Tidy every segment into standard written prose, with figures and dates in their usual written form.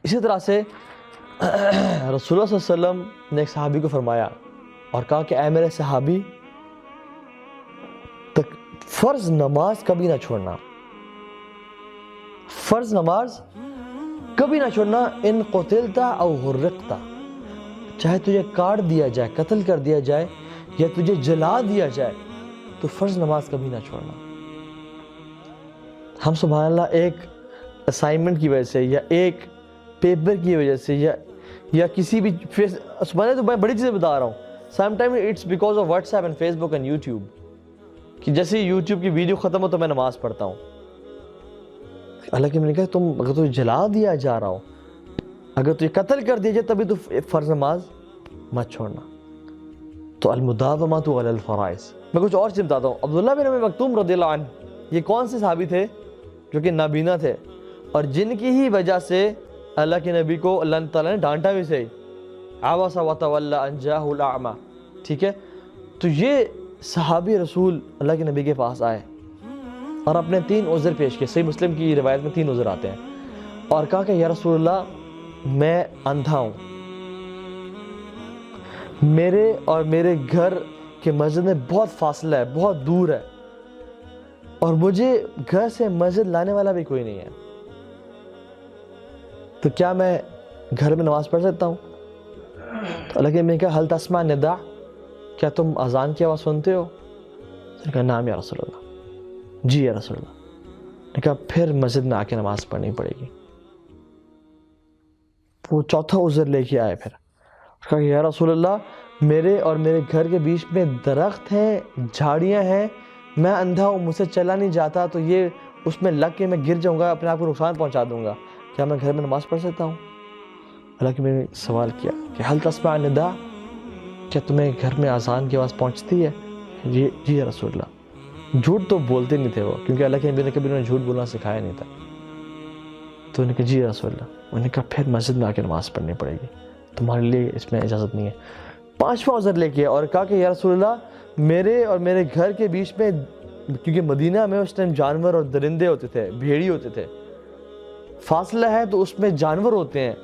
اسی طرح سے رسول اللہ صلی اللہ علیہ وسلم نے ایک صحابی کو فرمایا اور کہا کہ اے میرے صحابی فرض نماز کبھی نہ چھوڑنا، فرض نماز کبھی نہ چھوڑنا، ان قتلتا او غرقتا، چاہے تجھے کاٹ دیا جائے، قتل کر دیا جائے یا تجھے جلا دیا جائے، تو فرض نماز کبھی نہ چھوڑنا۔ ہم سبحان اللہ ایک اسائنمنٹ کی وجہ سے یا ایک پیپر کی وجہ سے یا کسی بھی سبحان اللہ، تو میں بڑی چیزیں بتا رہا ہوں، some time it's because of WhatsApp and Facebook and YouTube, کہ جیسے یوٹیوب کی ویڈیو ختم ہو تو میں نماز پڑھتا ہوں۔ اللہ کے میں نے کہا تم اگر تجھے جلا دیا جا رہا ہو، اگر تجھے قتل کر دیا جائے، تبھی تو فرض نماز مت چھوڑنا۔ تو المداومۃ علی الفرائض۔ میں کچھ اور چیز بتاتا ہوں۔ عبداللہ بن ام مکتوم رضی اللہ عنہ، یہ کون سے صحابی تھے؟ جو کہ نابینا تھے اور جن کی ہی وجہ سے اللہ کے نبی کو اللہ تعالیٰ نے ڈانٹا بھی صحیح، عبس وتولی ان جاءہ الاعمی، ٹھیک ہے؟ تو یہ صحابی رسول اللہ کے نبی کے پاس آئے اور اپنے 3 عذر پیش کیے۔ صحیح مسلم کی روایت میں 3 عذر آتے ہیں، اور کہا کہ یا رسول اللہ میں اندھا ہوں، میرے اور میرے گھر کے مسجد میں بہت فاصلہ ہے، بہت دور ہے، اور مجھے گھر سے مسجد لانے والا بھی کوئی نہیں ہے، تو کیا میں گھر میں نماز پڑھ سکتا ہوں؟ تو اللہ کے نبی نے کہا حل تسمع النداء، کیا تم اذان کی آواز سنتے ہو؟ اس نے کہا نعم یا رسول اللہ، جی یا رسول اللہ۔ نے کہا پھر مسجد میں آ کے نماز پڑھنی پڑے گی۔ وہ چوتھا عذر لے کے آئے، پھر کہا کہ یا رسول اللہ میرے اور میرے گھر کے بیچ میں درخت ہیں، جھاڑیاں ہیں، میں اندھا ہوں، مجھ سے چلا نہیں جاتا، تو یہ اس میں لگ کے میں گر جاؤں گا، اپنے آپ کو نقصان پہنچا دوں گا، کیا میں گھر میں نماز پڑھ سکتا ہوں؟ اللہ کے میں نے سوال کیا کہ حل تسمع النداء، کیا تمہیں گھر میں اذان کی آواز پہنچتی ہے؟ جی یا رسول اللہ۔ جھوٹ تو بولتے نہیں تھے وہ، کیونکہ اللہ کے نبی نے کبھی انہیں جھوٹ بولنا سکھایا نہیں تھا۔ تو انہوں نے کہا جی یا رسول اللہ۔ انہوں نے کہا پھر مسجد میں آ کے نماز پڑھنی پڑے گی، تمہارے لیے اس میں اجازت نہیں ہے۔ 5واں عذر لے کے اور کہا کہ یا رسول اللہ میرے اور میرے گھر کے بیچ میں، کیونکہ مدینہ میں اس ٹائم جانور اور درندے ہوتے تھے، بھیڑی ہوتے تھے، فاصلہ ہے تو اس میں جانور ہوتے ہیں،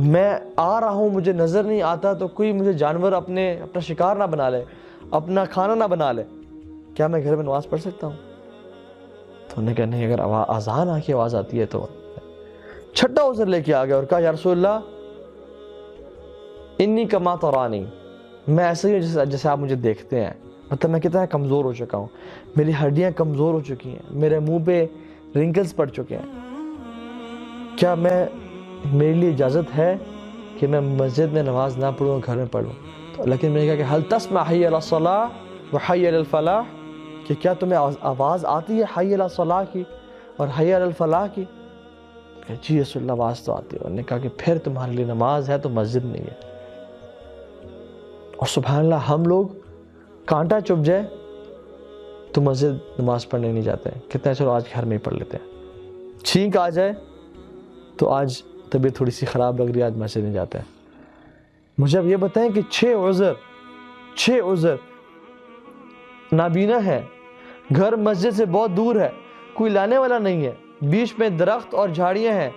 میں آ رہا ہوں مجھے نظر نہیں آتا، تو کوئی مجھے جانور اپنا شکار نہ بنا لے، اپنا کھانا نہ بنا لے، کیا میں گھر میں نماز پڑھ سکتا ہوں؟ تو انہوں نے کہا نہیں، اگر اذان آ کے آواز آتی ہے تو۔ 6واں عذر لے کے آ گیا اور کہا یا رسول اللہ انی کما ترانی، میں ایسے ہی جیسے آپ مجھے دیکھتے ہیں، مطلب میں کتنا کمزور ہو چکا ہوں، میری ہڈیاں کمزور ہو چکی ہیں، میرے منہ پہ رنکلز پڑ چکے ہیں، کیا میرے لیے اجازت ہے کہ میں مسجد میں نماز نہ پڑھوں، گھر میں پڑھوں؟ تو لیکن میں نے کہا کہ حل تسمع حی علی الصلاۃ و حی علی الفلاح، کہ کیا تمہیں آواز آتی ہے حی علی الصلاۃ کی اور حی علی الفلاح کی؟ کہ جی رسول اللہ آواز تو آتی ہے۔ انہوں نے کہا کہ پھر تمہارے لیے نماز ہے تو مسجد نہیں ہے۔ اور سبحان اللہ ہم لوگ کانٹا چپ جائے تو مسجد نماز پڑھنے نہیں جاتے ہیں، کتنا چلو آج گھر میں ہی پڑھ لیتے ہیں، چھینک آ جائے تو آج طبیعت تھوڑی سی خراب لگ رہی ہے، آج مسجد نہیں جاتے ہیں۔ مجھے اب یہ بتائیں کہ 6 عذر نابینا ہے، گھر مسجد سے بہت دور ہے، کوئی لانے والا نہیں ہے، بیچ میں درخت اور جھاڑیاں ہیں،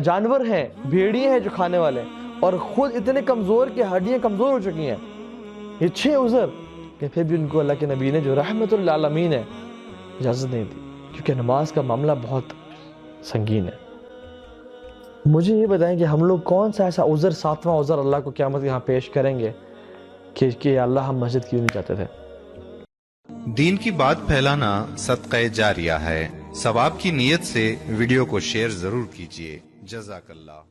جانور ہیں، بھیڑیے ہیں جو کھانے والے، اور خود اتنے کمزور کہ ہڈیاں کمزور ہو چکی ہیں، یہ 6 عذر، کہ پھر بھی ان کو اللہ کے نبی نے جو رحمت للعالمین ہے اجازت نہیں دی، کیونکہ نماز کا معاملہ بہت سنگین ہے۔ مجھے یہ بتائیں کہ ہم لوگ کون سا ایسا عذر، 7واں عذر اللہ کو قیامت یہاں پیش کریں گے کہ اللہ ہم مسجد کیوں نہیں جاتے تھے؟ دین کی بات پھیلانا صدقہ جاریہ ہے، ثواب کی نیت سے ویڈیو کو شیئر ضرور کیجیے۔ جزاک اللہ۔